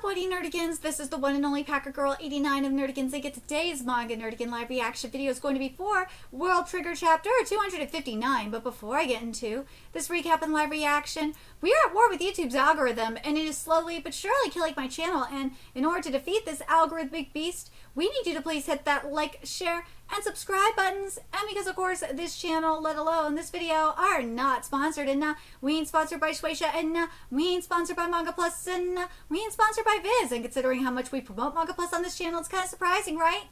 Buddy Nerdigans? This is the one and only Packer Girl 89 of Nerdigans, and today's Manga Nerdigan live reaction video is going to be for World Trigger Chapter 259. But before I get into this recap and live reaction, we are at war with YouTube's algorithm, and it is slowly but surely killing my channel. And in order to defeat this algorithmic beast, we need you to please hit that like, share, and subscribe buttons. And because of course this channel, let alone this video, are not sponsored, and we ain't sponsored by Shueisha, and we ain't sponsored by Manga Plus, and we ain't sponsored by Viz. And considering how much we promote Manga Plus on this channel, it's kind of surprising, right?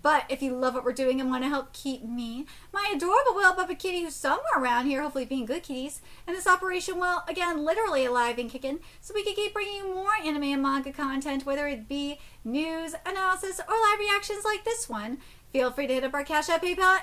But if you love what we're doing and want to help keep me, my adorable whale puppet kitty, who's somewhere around here, hopefully being good kitties, and this operation, well, again, literally alive and kicking, so we can keep bringing you more anime and manga content, whether it be news, analysis, or live reactions like this one, feel free to hit up our Cash App, PayPal,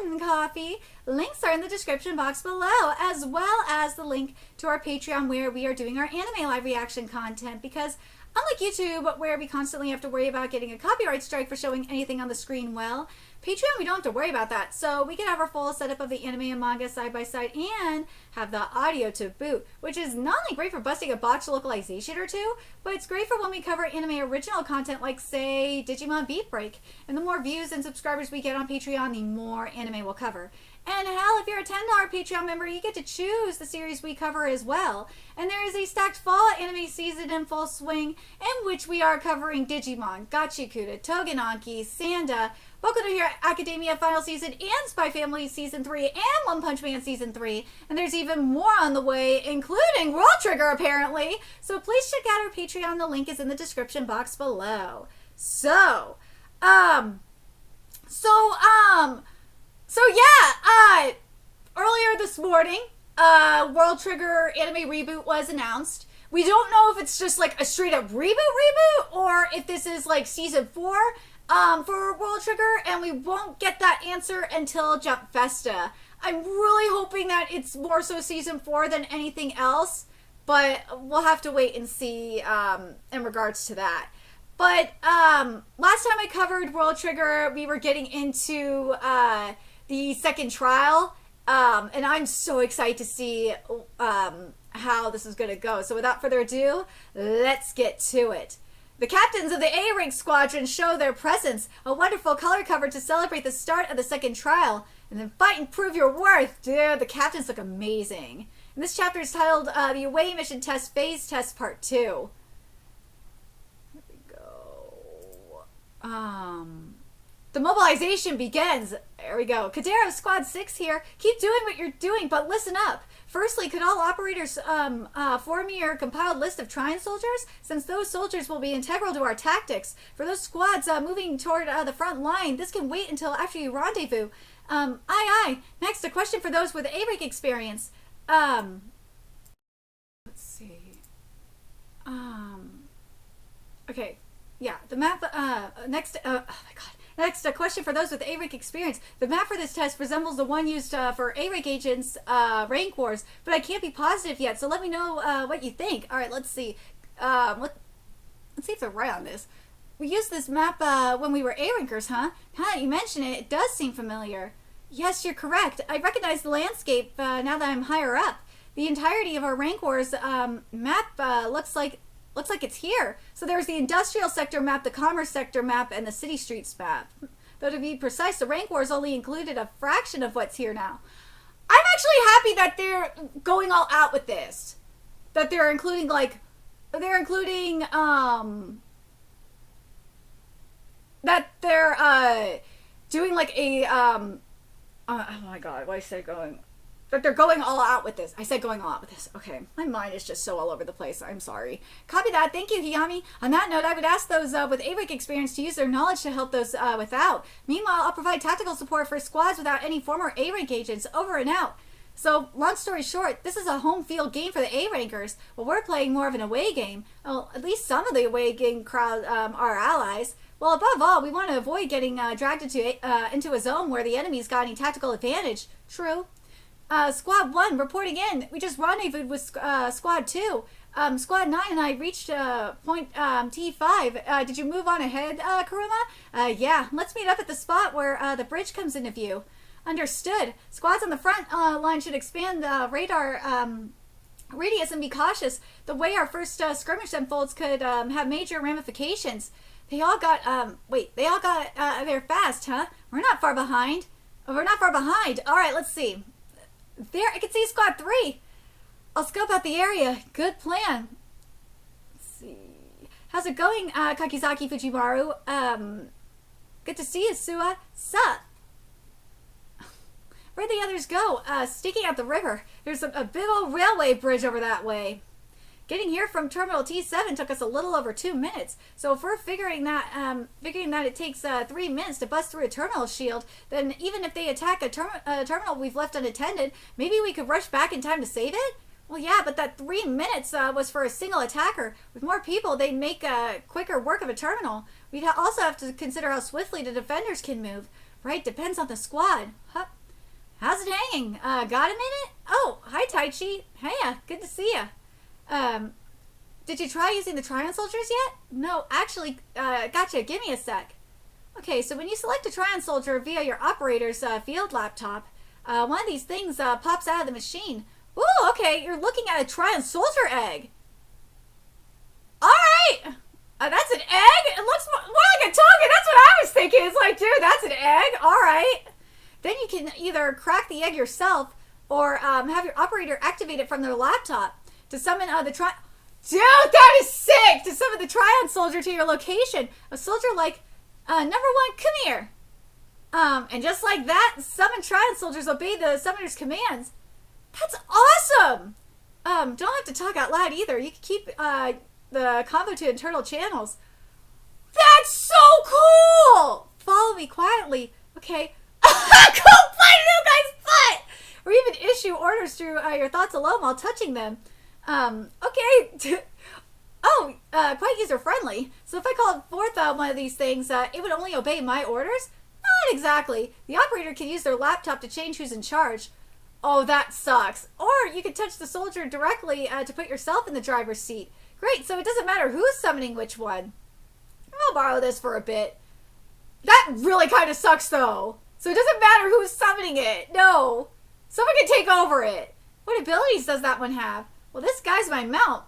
and Coffee. Links are in the description box below, as well as the link to our Patreon where we are doing our anime live reaction content, because unlike YouTube, where we constantly have to worry about getting a copyright strike for showing anything on the screen, well, Patreon, we don't have to worry about that. So we can have our full setup of the anime and manga side by side and have the audio to boot, which is not only great for busting a botched localization or two, but it's great for when we cover anime original content like, say, Digimon Beat Break. And the more views and subscribers we get on Patreon, the more anime we'll cover. And hell, if you're a $10 Patreon member, you get to choose the series we cover as well. And there is a stacked fall anime season in full swing, in which we are covering Digimon, Gachikuta, Togenanki, Sanda, Boku no Hero Academia Final Season, and Spy Family Season 3, and One Punch Man Season 3. And there's even more on the way, including World Trigger, apparently. So please check out our Patreon. The link is in the description box below. So yeah, earlier this morning, World Trigger anime reboot was announced. We don't know if it's just like a straight up reboot, or if this is like season 4 for World Trigger, and we won't get that answer until Jump Festa. I'm really hoping that it's more so season 4 than anything else, but we'll have to wait and see in regards to that. But last time I covered World Trigger, we were getting into the second trial, and I'm so excited to see how this is going to go. So without further ado, let's get to it. The captains of the A-Rank squadron show their presence, a wonderful color cover to celebrate the start of the second trial, and then fight and prove your worth. Dude, the captains look amazing. And this chapter is titled The Away Mission Test Phase Test Part 2. Here we go. The mobilization begins. There we go. Kadero Squad 6 here. Keep doing what you're doing, but listen up. Firstly, could all operators form your compiled list of Trine soldiers, since those soldiers will be integral to our tactics. For those squads moving toward the front line, this can wait until after you rendezvous. Aye. Next, a question for those with A-Rank experience. Let's see. Okay. Yeah, the map, next, oh my god. Next, a question for those with A-Rank experience. The map for this test resembles the one used for A-Rank agents' rank wars, but I can't be positive yet, so let me know what you think. Alright, let's see. Let's see if they're right on this. We used this map when we were A-Rankers, huh? Now that you mention it, it does seem familiar. Yes, you're correct. I recognize the landscape now that I'm higher up. The entirety of our rank wars map looks like it's here. So there's the industrial sector map, the commerce sector map, and the city streets map. Though to be precise, the rank wars only included a fraction of what's here now. I'm actually happy that they're going all out with this. That they're including that they're doing like a oh my god, why did I say going? That they're going all out with this. I said going all out with this. Okay, my mind is just so all over the place. I'm sorry. Copy that. Thank you, Hiyami. On that note, I would ask those with A-Rank experience to use their knowledge to help those without. Meanwhile, I'll provide tactical support for squads without any former A-Rank agents. Over and out. So, long story short, this is a home field game for the A-Rankers. Well, we're playing more of an away game. Well, at least some of the away game crowd are our allies. Well, above all, we want to avoid getting dragged into a zone where the enemy's got any tactical advantage. True. Squad 1 reporting in. We just rendezvoused with Squad 2. Squad 9 and I reached point T5. Did you move on ahead, Kuruma? Yeah, let's meet up at the spot where the bridge comes into view. Understood. Squads on the front line should expand the radar radius and be cautious. The way our first skirmish unfolds could have major ramifications. They all got there fast, huh? We're not far behind. We're not far behind. All right, let's see. There, I can see Squad 3. I'll scope out the area. Good plan. Let's see. How's it going, Kakizaki Fujimaru? Good to see you, Sua. Sup? Where'd the others go? Sticking out the river. There's a big old railway bridge over that way. Getting here from Terminal T7 took us a little over 2 minutes. So if we're figuring that it takes 3 minutes to bust through a terminal shield, then even if they attack a terminal we've left unattended, maybe we could rush back in time to save it? Well, yeah, but that 3 minutes was for a single attacker. With more people, they'd make quicker work of a terminal. We'd also have to consider how swiftly the defenders can move. Right, depends on the squad. Huh. How's it hanging? Got a minute? Oh, hi, Taichi. Hey, good to see ya. Did you try using the Trion soldiers yet? No, actually, gotcha. Give me a sec. Okay, so when you select a Trion soldier via your operator's field laptop, one of these things pops out of the machine. Ooh, okay, you're looking at a Trion soldier egg. All right. That's an egg? It looks more like a token. That's what I was thinking. It's like, dude, that's an egg. All right. Then you can either crack the egg yourself or have your operator activate it from their laptop to summon the Trion. Dude, that is sick! To summon the Trion soldier to your location. A soldier like, number 1, come here. And just like that, summoned Trion soldiers obey the summoner's commands. That's awesome! Don't have to talk out loud either. You can keep the convo to internal channels. That's so cool! Follow me quietly. Okay. Go find a new guy's butt! Or even issue orders through your thoughts alone while touching them. Okay. Oh, quite user-friendly. So if I called forth one of these things, it would only obey my orders? Not exactly. The operator can use their laptop to change who's in charge. Oh, that sucks. Or you could touch the soldier directly to put yourself in the driver's seat. Great, so it doesn't matter who's summoning which one. I'll borrow this for a bit. That really kind of sucks, though. So it doesn't matter who's summoning it. No. Someone can take over it. What abilities does that one have? Well, this guy's my mount.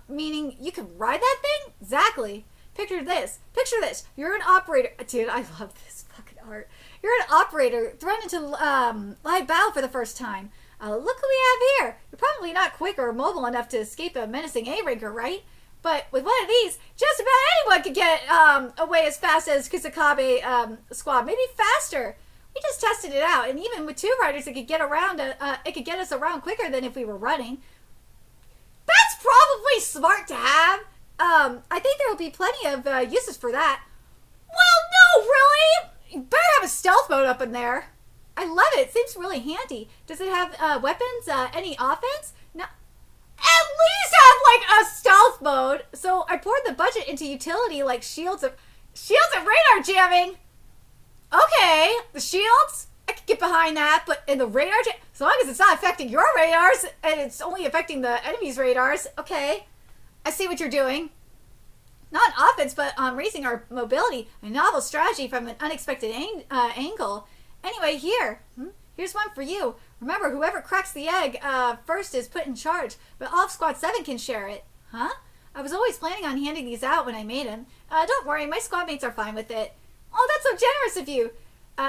Meaning you can ride that thing? Exactly. Picture this. Picture this. You're an operator. Dude, I love this fucking art. You're an operator thrown into live battle for the first time. Look who we have here. You're probably not quick or mobile enough to escape a menacing A-ranker, right? But with one of these, just about anyone could get away as fast as Kusakabe squad. Maybe faster. We just tested it out, and even with 2 riders, it could get around. It could get us around quicker than if we were running. That's probably smart to have. I think there will be plenty of uses for that. Well, no, really? You better have a stealth mode up in there. I love it. It seems really handy. Does it have weapons? Any offense? No. At least have like a stealth mode. So I poured the budget into utility like shields and radar jamming. Okay, the shields, I could get behind that, but in the radar jam, as long as it's not affecting your radars and it's only affecting the enemy's radars, okay. I see what you're doing. Not offense, but raising our mobility. A novel strategy from an unexpected angle. Anyway, here's one for you. Remember, whoever cracks the egg first is put in charge, but all of Squad 7 can share it. Huh? I was always planning on handing these out when I made them. Don't worry, my squad mates are fine with it. Oh, that's so generous of you.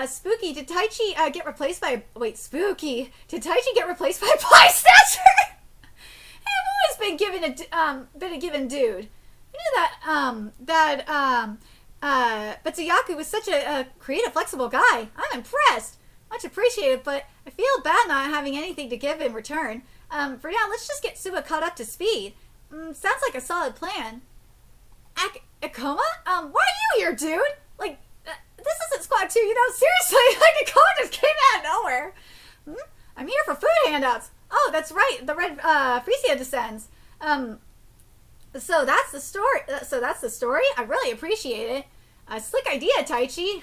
Spooky, did Taichi get replaced by... Wait, Spooky, did Taichi get replaced by a pie snatcher? I've always been a given dude. You knew but Tsuyaku was such a creative, flexible guy. I'm impressed. Much appreciated, but I feel bad not having anything to give in return. For now, let's just get Suba caught up to speed. Sounds like a solid plan. Akoma? Why are you here, dude? Like, this isn't Squad 2, you know? Seriously, like, Akoma just came out of nowhere. I'm here for food handouts. Oh, that's right, the red Frisia descends. So that's the story. I really appreciate it. Slick idea, Taichi.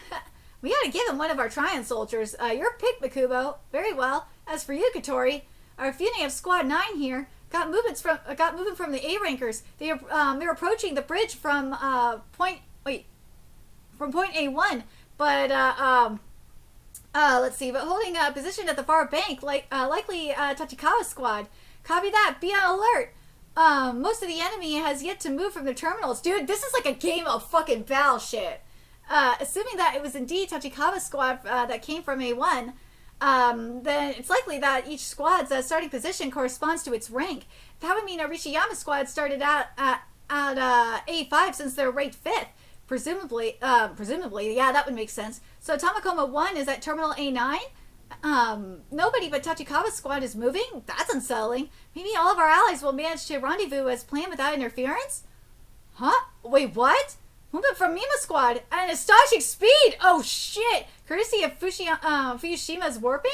We gotta give him one of our Trion soldiers. Your pick, Makubo. Very well. As for you, Katori, our Fune of Squad 9 here got movement from the A-rankers. They're approaching the bridge from point A1, but let's see, but holding a position at the far bank, likely Tachikawa squad. Copy that. Be on alert. Most of the enemy has yet to move from their terminals. Dude, this is like a game of fucking battle shit. Assuming that it was indeed Tachikawa's squad that came from A1, then it's likely that each squad's starting position corresponds to its rank. That would mean Arishiyama's squad started out at A5 since they're ranked 5th. Presumably, yeah, that would make sense. So Tamakoma 1 is at Terminal A9? Nobody but Tachikawa's squad is moving? That's unsettling. Maybe all of our allies will manage to rendezvous as planned without interference? Huh? Wait, what? Movement from Mima's squad at an astonishing speed! Oh shit! Courtesy of Fuyushima's warping?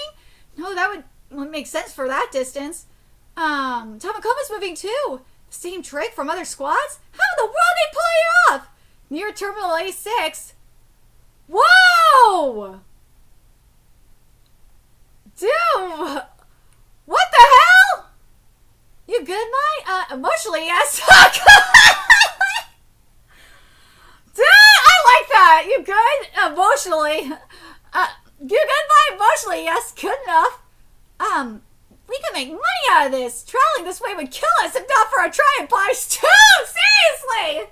No, that would make sense for that distance. Tamakoma's moving too! The same trick from other squads? How in the world did they pull it off? Near Terminal A6. Whoa! Dude! What the hell? You good, Mai? Emotionally, yes. Dude, I like that. You good? Emotionally. You good, Mai? Emotionally, yes. Good enough. We can make money out of this. Traveling this way would kill us if not for our triumph bars too. Seriously.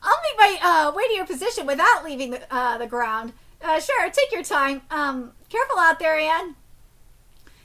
I'll make my way to your position without leaving the ground. Sure, take your time. Careful out there, Anne.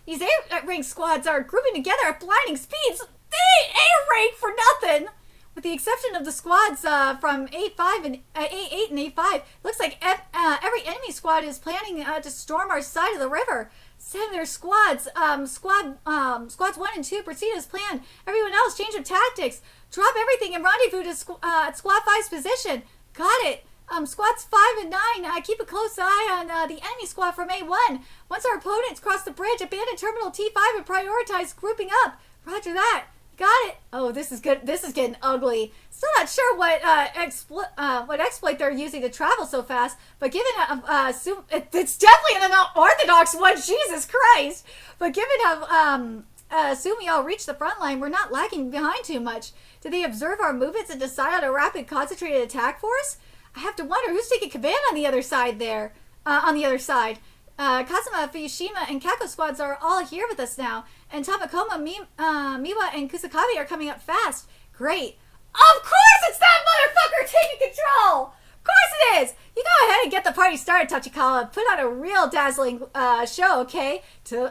These A-rank squads are grouping together at blinding speeds. They ain't A-rank for nothing. With the exception of the squads from A5 and A8 and A5, looks like every enemy squad is planning to storm our side of the river. Send their squads. Squads 1 and 2 proceed as planned. Everyone else, change of tactics. Drop everything and rendezvous to at Squad 5's position. Got it. Squads 5 and 9, keep a close eye on the enemy squad from A1. Once our opponents cross the bridge, abandon Terminal T5 and prioritize grouping up. Roger that. Got it. Oh, this is good. This is getting ugly. Still not sure what exploit they're using to travel so fast, but given it's definitely an unorthodox one. Jesus Christ! But given how assume we all reach the front line, we're not lagging behind too much. Did they observe our movements and decide on a rapid, concentrated attack force? I have to wonder who's taking command on the other side there. Kazuma, Fuyushima, and Kako squads are all here with us now, and Tamakoma, Miwa, and Kusakabe are coming up fast. Great. Of course it's that motherfucker taking control! Of course it is! You go ahead and get the party started, Tachikawa. Put on a real dazzling show, okay?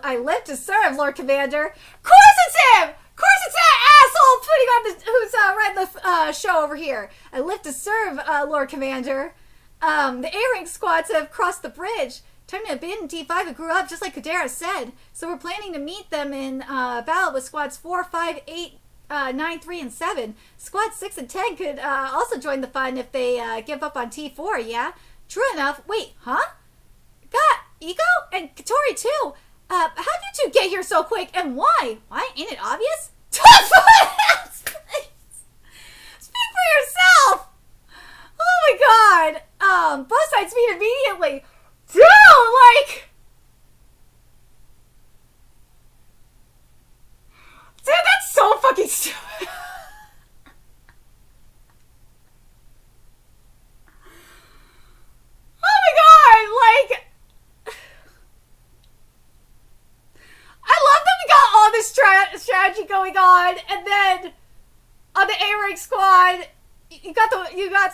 I live to serve, Lord Commander. Of course it's him! Of course it's that asshole putting on who's running the show over here. I live to serve, Lord Commander. The A-rank squads have crossed the bridge. Time to abandon T5 and grew up just like Kadera said. So we're planning to meet them in battle with squads 4, 5, 8, 9, 3, and 7. Squads 6 and 10 could also join the fun if they give up on T4, yeah? True enough. Wait, huh? Got Ego and Katori too. How did you two get here so quick and why? Why? Ain't it obvious? Speak for yourself! Oh my god! Both sides meet immediately. Dude, like... Dude, that's so fucking stupid. Oh my god, like... I love that we got all this strategy going on, and then on the A-rank squad, you got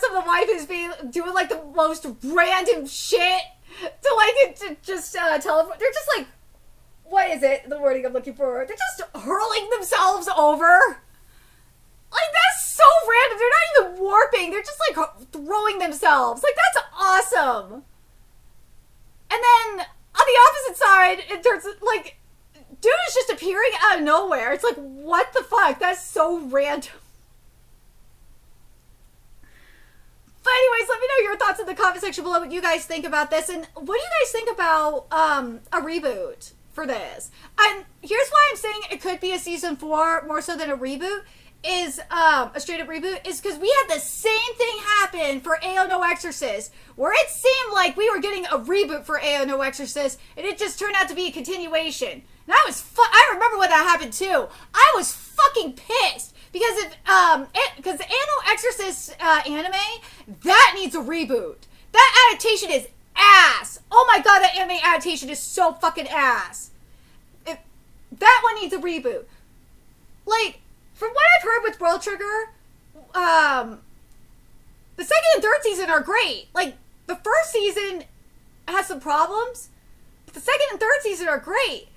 some of the waifus doing like the most random shit to just teleport. They're just like, what is it? The wording I'm looking for. They're just hurling themselves over. Like, that's so random. They're not even warping. They're just like throwing themselves. Like, that's awesome. And then on the opposite side, there's like, dude is just appearing out of nowhere. It's like, what the fuck? That's so random. But anyways, let me know your thoughts in the comment section below, what you guys think about this, and what do you guys think about a reboot for this? And here's why I'm saying it could be a season 4 more so than a reboot, is a straight up reboot, is because we had the same thing happen for AO No Exorcist, where it seemed like we were getting a reboot for AO No Exorcist, and it just turned out to be a continuation. And I remember when that happened too. I was fucking pissed. Because because the Anno Exorcist anime, that needs a reboot. That adaptation is ass. Oh my god, that anime adaptation is so fucking ass. That one needs a reboot. Like, from what I've heard with World Trigger, the second and third season are great. Like, the first season has some problems, but the second and third season are great.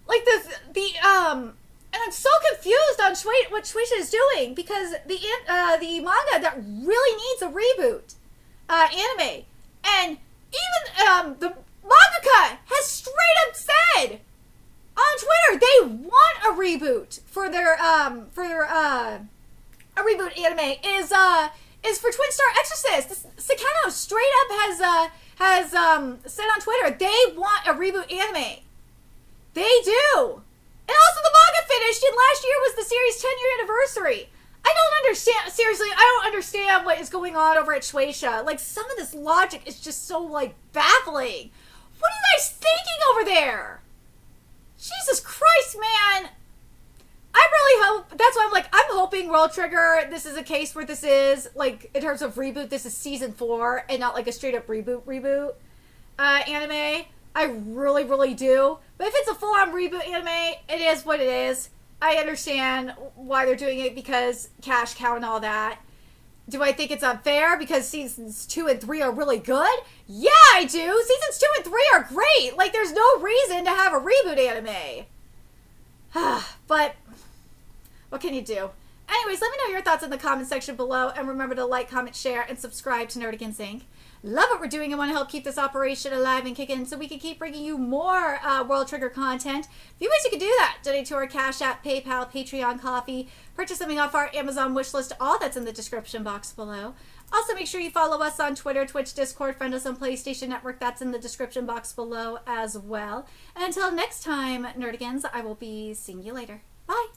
Like, and I'm so confused on what Shueisha is doing, because the manga that really needs a reboot, anime, and even the mangaka has straight up said on Twitter they want a reboot for their a reboot anime is for Twin Star Exorcist. Sakano straight up has said on Twitter they want a reboot anime. They do. And also the manga finished, and last year was the series' 10-year anniversary. I don't understand, seriously, I don't understand what is going on over at Shueisha. Like, some of this logic is just so, like, baffling. What are you guys thinking over there? Jesus Christ, man. I really hope, that's why I'm hoping World Trigger, this is a case where this is, like, in terms of reboot, this is season 4, and not like a straight up reboot anime. I really, really do. But if it's a full-on reboot anime, it is what it is. I understand why they're doing it, because cash cow and all that. Do I think it's unfair because seasons 2 and 3 are really good? Yeah, I do. Seasons 2 and 3 are great. Like, there's no reason to have a reboot anime. But what can you do? Anyways, let me know your thoughts in the comment section below, and remember to like, comment, share, and subscribe to Nerdigans Inc. Love what we're doing and want to help keep this operation alive and kicking so we can keep bringing you more World Trigger content. If you wish, you can do that. Donate to our Cash App, PayPal, Patreon, Coffee. Purchase something off our Amazon wish list. All that's in the description box below. Also, make sure you follow us on Twitter, Twitch, Discord, friend us on PlayStation Network. That's in the description box below as well. And until next time, Nerdigans, I will be seeing you later. Bye.